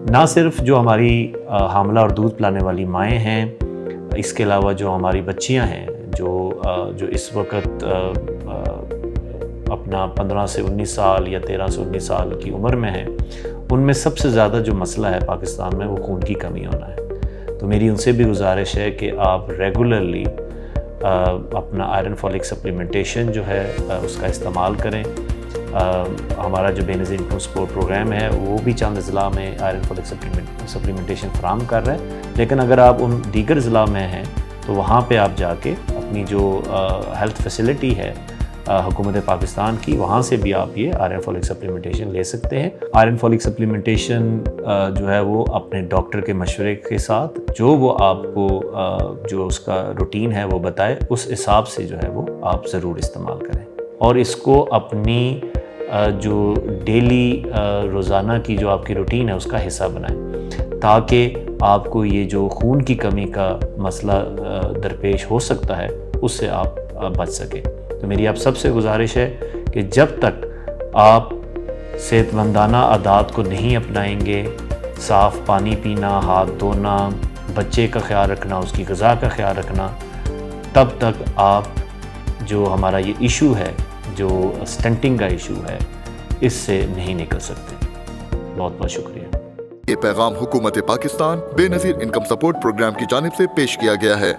نہ صرف جو ہماری حاملہ اور دودھ پلانے والی مائیں ہیں، اس کے علاوہ جو ہماری بچیاں ہیں جو اس وقت اپنا 15 سے 19 سال یا 13 سے 19 سال کی عمر میں ہیں، ان میں سب سے زیادہ جو مسئلہ ہے پاکستان میں وہ خون کی کمی ہونا ہے۔ تو میری ان سے بھی گزارش ہے کہ آپ ریگولرلی اپنا آئرن فولک سپلیمنٹیشن جو ہے اس کا استعمال کریں۔ ہمارا جو بے نظیر انکم سپورٹ پروگرام ہے وہ بھی چند اضلاع میں آئرن فولک سپلیمنٹیشن فراہم کر رہا ہے، لیکن اگر آپ ان دیگر اضلاع میں ہیں تو وہاں پہ آپ جا کے اپنی جو ہیلتھ فیسلٹی ہے حکومت پاکستان کی، وہاں سے بھی آپ یہ آئرن فولک سپلیمنٹیشن لے سکتے ہیں۔ آئرن فولک سپلیمنٹیشن جو ہے وہ اپنے ڈاکٹر کے مشورے کے ساتھ جو وہ آپ کو جو اس کا روٹین ہے وہ بتائے، اس حساب سے جو ہے وہ آپ ضرور استعمال کریں، اور اس کو اپنی جو ڈیلی روزانہ کی جو آپ کی روٹین ہے اس کا حصہ بنائیں، تاکہ آپ کو یہ جو خون کی کمی کا مسئلہ درپیش ہو سکتا ہے اس سے آپ بچ سکیں۔ تو میری آپ سب سے گزارش ہے کہ جب تک آپ صحت مندانہ عادات کو نہیں اپنائیں گے، صاف پانی پینا، ہاتھ دھونا، بچے کا خیال رکھنا، اس کی غذا کا خیال رکھنا، تب تک آپ جو ہمارا یہ ایشو ہے، جو سٹنٹنگ کا ایشو ہے، اس سے نہیں نکل سکتے۔ بہت بہت شکریہ۔ یہ پیغام حکومت پاکستان بے نظیر انکم سپورٹ پروگرام کی جانب سے پیش کیا گیا ہے۔